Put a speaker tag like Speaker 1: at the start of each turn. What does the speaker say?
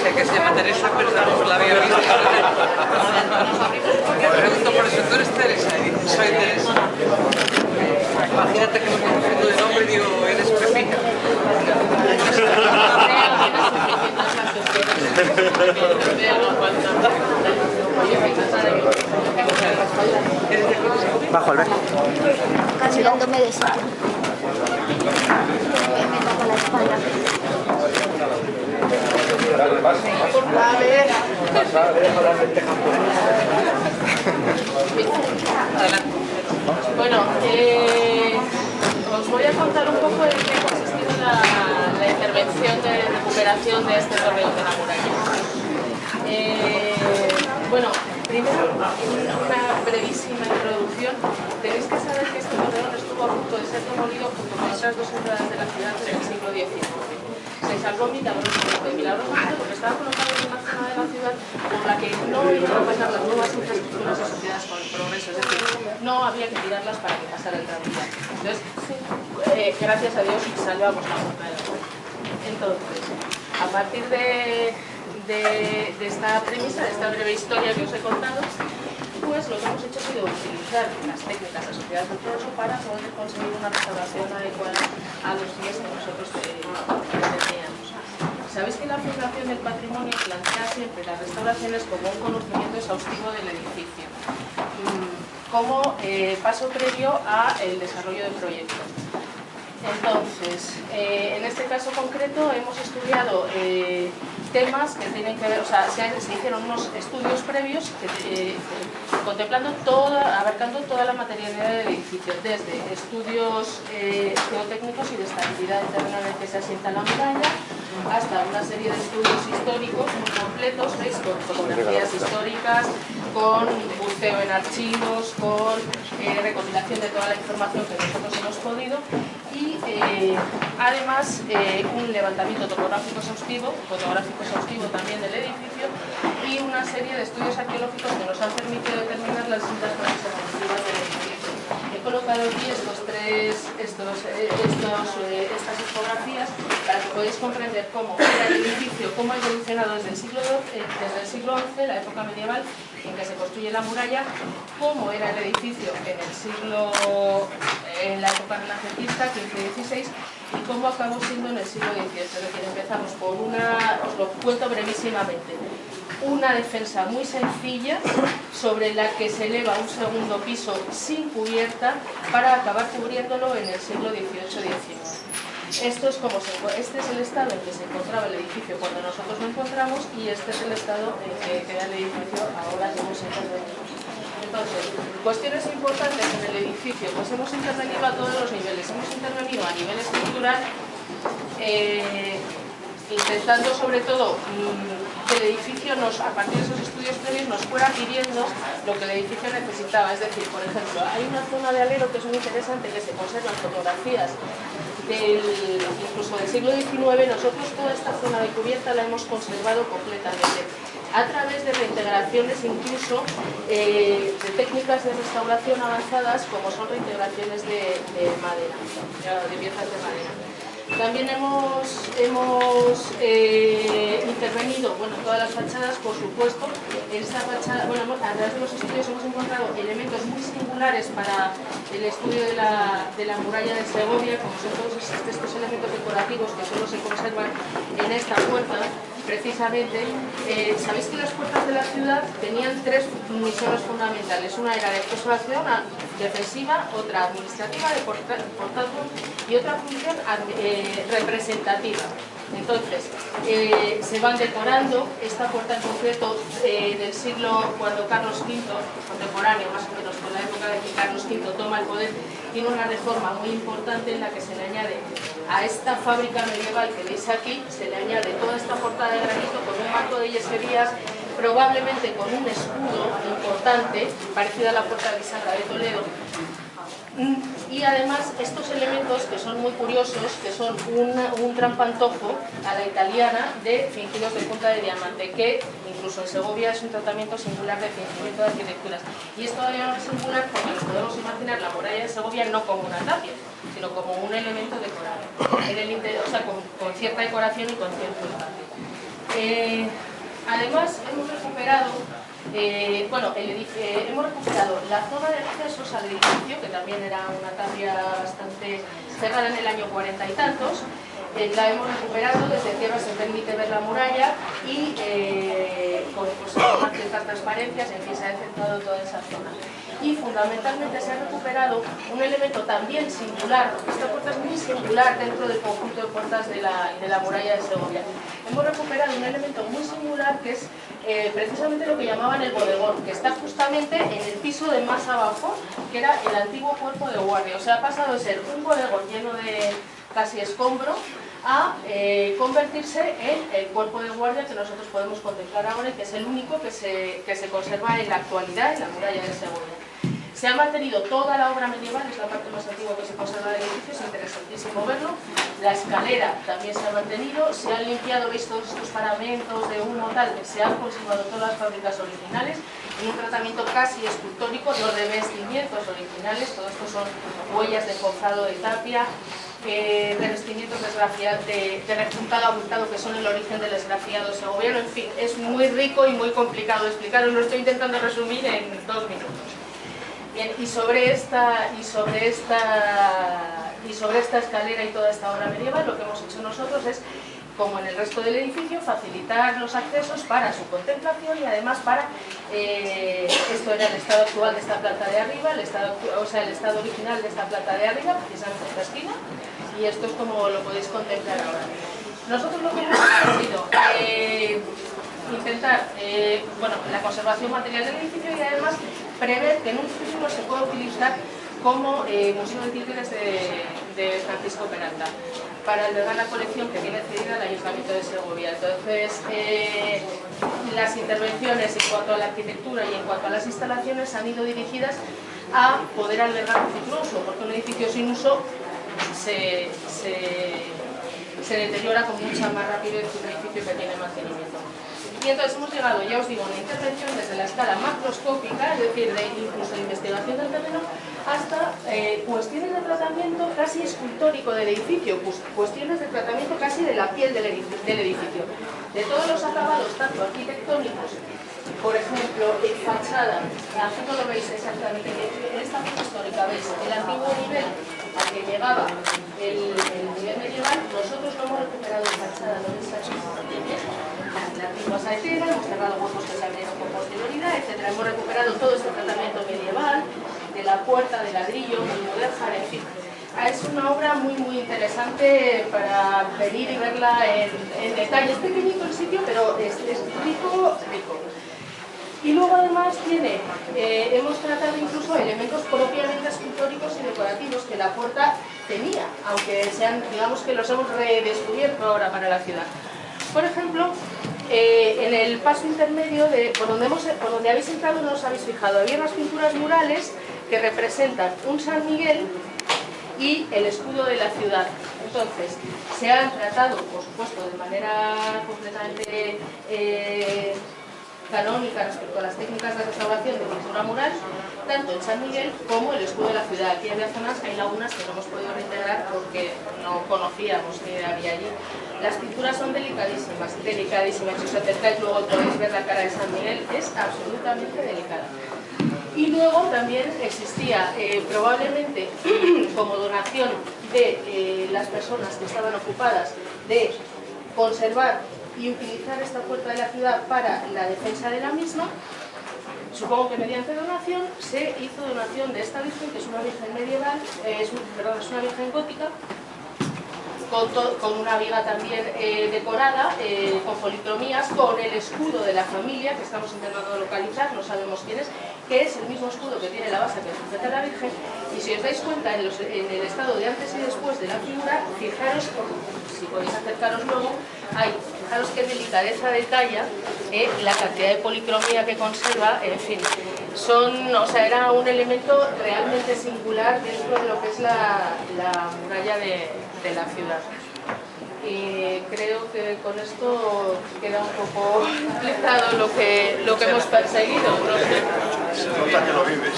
Speaker 1: Sé que se llama Teresa, pero tampoco la había visto. Pregunto por eso, ¿tú eres Teresa? Y dices, soy Teresa. Imagínate que me confundo de nombre y digo, eres Pepita.
Speaker 2: Bajo, Albert.
Speaker 3: Cambiándome de sitio. Me tapa la espalda.
Speaker 4: A ver. Bueno, os voy a contar un poco de qué ha consistido la intervención de recuperación de este torreón de la muralla. Bueno, primero, una brevísima introducción. Tenéis que saber que este torreón estuvo a punto de ser demolido junto con otras dos entradas de la ciudad en el siglo XIX. Se salvó milagrosamente porque estaba colocado en una zona de la ciudad por la que no iban a pasar las nuevas infraestructuras asociadas con el progreso, es decir, no había que tirarlas para que pasara el tranvía. Entonces, gracias a Dios salvamos la puerta de la puerta. Entonces, a partir de esta premisa, de esta breve historia que os he contado, pues lo que hemos hecho ha sido utilizar las técnicas asociadas al progreso para poder conseguir una restauración adecuada a los fines que nosotros pretendíamos. Sabéis que la Fundación del Patrimonio plantea siempre las restauraciones como un conocimiento exhaustivo del edificio, como paso previo al desarrollo del proyecto. Entonces, en este caso concreto hemos estudiado temas que tienen que ver, o sea, se hicieron unos estudios previos contemplando abarcando toda la materialidad del edificio, desde estudios geotécnicos y de estabilidad del terreno en el que se asienta la muralla, hasta una serie de estudios históricos muy completos, ¿veis? Con fotografías históricas, con buceo en archivos, con recopilación de toda la información que nosotros hemos podido y además un levantamiento topográfico exhaustivo, fotográfico exhaustivo también del edificio y una serie de estudios arqueológicos que nos han permitido determinar las distintas fases evolutivas del edificio. He colocado aquí estas infografías para que podáis comprender cómo era el edificio, cómo ha evolucionado desde el siglo XI, la época medieval en que se construye la muralla, cómo era el edificio en la época renacentista, XV-XVI, y cómo acabó siendo en el siglo XVIII. Es decir, empezamos por os lo cuento brevísimamente, una defensa muy sencilla sobre la que se eleva un segundo piso sin cubierta para acabar cubriéndolo en el siglo XVIII-XIX. Este es el estado en que se encontraba el edificio cuando nosotros lo encontramos y este es el estado en que queda el edificio ahora que hemos intervenido. Entonces, cuestiones importantes en el edificio, pues hemos intervenido a todos los niveles. Hemos intervenido a nivel estructural, intentando sobre todo que el edificio a partir de esos estudios previos nos fuera pidiendo lo que el edificio necesitaba. Es decir, por ejemplo, hay una zona de alero que es muy interesante, que se conservan fotografías incluso del siglo XIX. Nosotros toda esta zona de cubierta la hemos conservado completamente a través de reintegraciones incluso de técnicas de restauración avanzadas como son reintegraciones de madera, de piezas de madera. También hemos intervenido, en todas las fachadas, por supuesto. En esta fachada, a través de los estudios hemos encontrado elementos muy singulares para el estudio de la muralla de Segovia, como son todos estos elementos decorativos que solo se conservan en esta puerta, precisamente. Sabéis que las puertas de la ciudad tenían tres misiones fundamentales. Una era de persuasión, una defensiva, otra administrativa, de portazgo, y otra función representativa. Entonces, se van decorando. Esta puerta en concreto del siglo, cuando Carlos V, contemporáneo más o menos con la época de que Carlos V toma el poder, tiene una reforma muy importante en la que se le añade a esta fábrica medieval que veis aquí, se le añade toda esta portada de granito con un marco de yeserías, probablemente con un escudo importante, parecido a la puerta de bisagra de Toledo. Y además estos elementos que son muy curiosos, que son un trampantojo a la italiana de fingidos de punta de diamante, que incluso en Segovia es un tratamiento singular de fingimiento de arquitecturas. Y es todavía más singular porque nos podemos imaginar la muralla de Segovia no como una tapia, sino como un elemento decorado, en el interior, o sea, con cierta decoración y con cierto espacio. Además, hemos recuperado la zona de accesos al edificio, que también era una tapia bastante cerrada en el año 40 y tantos. La hemos recuperado, desde tierra se permite ver la muralla y con ciertas transparencias, en fin, se ha centrado toda esa zona. Y fundamentalmente se ha recuperado un elemento también singular, esta puerta es muy singular dentro del conjunto de puertas de la muralla de Segovia. Hemos recuperado un elemento muy singular que es precisamente lo que llamaban el bodegón, que está justamente en el piso de más abajo, que era el antiguo cuerpo de guardia. O sea, ha pasado de ser un bodegón lleno de casi escombro a convertirse en el cuerpo de guardia que nosotros podemos contemplar ahora y que es el único que se conserva en la actualidad en la muralla de Segovia. Se ha mantenido toda la obra medieval, es la parte más antigua que se conserva del edificio, es interesantísimo verlo. La escalera también se ha mantenido, se han limpiado, veis todos estos paramentos de humo tal, que se han conservado todas las fábricas originales, en un tratamiento casi escultórico, los revestimientos originales, todo esto son huellas de forjado de tapia, revestimientos de rejuntado abultado, que son el origen del esgrafiado segoviano. En fin, es muy rico y muy complicado de explicar, lo estoy intentando resumir en 2 minutos. Bien, y sobre esta escalera y toda esta obra medieval, lo que hemos hecho nosotros es, como en el resto del edificio, facilitar los accesos para su contemplación y además para, esto era el estado actual de esta planta de arriba, el estado original de esta planta de arriba, precisamente esta esquina, y esto es como lo podéis contemplar ahora. Nosotros lo que hemos hecho ha sido intentar la conservación material del edificio y además prever que en un futuro se pueda utilizar como Museo de Títeres de Francisco Peralta para albergar la colección que tiene cedida al Ayuntamiento de Segovia. Entonces, las intervenciones en cuanto a la arquitectura y en cuanto a las instalaciones han ido dirigidas a poder albergar un futuro uso, porque un edificio sin uso se deteriora con mucha más rapidez que un edificio que tiene mantenimiento. Y entonces hemos llegado, ya os digo, a una intervención desde la escala macroscópica, es decir, incluso de investigación del terreno, hasta cuestiones de tratamiento casi escultórico del edificio, cuestiones de tratamiento casi de la piel del edificio. De todos los acabados, tanto arquitectónicos, por ejemplo, en fachada, aquí no lo veis exactamente, en esta foto histórica veis el antiguo nivel al que llegaba el nivel medieval, nosotros lo hemos recuperado en fachada, lo veis aquí. La antigua saetera, hemos cerrado huecos que se abrieron con posterioridad, etc. Hemos recuperado todo este tratamiento medieval, de la puerta de ladrillo, de mudéjar, en fin. Es una obra muy interesante para venir y verla en detalle. Es pequeñito el sitio, pero es rico. Y luego además tiene, hemos tratado incluso elementos propiamente escultóricos y decorativos que la puerta tenía, aunque sean, digamos que los hemos redescubierto ahora para la ciudad. Por ejemplo, en el paso intermedio, por donde habéis entrado no os habéis fijado, había unas pinturas murales que representan un San Miguel y el escudo de la ciudad. Entonces, se han tratado, por supuesto, de manera completamente canónica respecto a las técnicas de restauración de pintura mural, tanto el San Miguel como el escudo de la ciudad. Aquí había zonas, hay lagunas que no hemos podido reintegrar porque no conocíamos que había allí. Las pinturas son delicadísimas. Si os acercáis luego podéis ver la cara de San Miguel, es absolutamente delicada. Y luego también existía, probablemente como donación de las personas que estaban ocupadas de conservar y utilizar esta puerta de la ciudad para la defensa de la misma, supongo que mediante donación, se hizo donación de esta virgen, que es una virgen medieval, es una virgen gótica, con una viga también decorada, con policromías, con el escudo de la familia, que estamos intentando localizar, no sabemos quién es, que es el mismo escudo que tiene la base que sujeta la Virgen. Y si os dais cuenta, en el estado de antes y después de la figura, fijaros, si podéis acercaros luego, fijaros qué delicadeza de talla, la cantidad de policromía que conserva, en fin, era un elemento realmente singular dentro de lo que es la muralla de la ciudad. Y creo que con esto queda un poco explicado lo que hemos perseguido.
Speaker 2: Se nota que lo vives.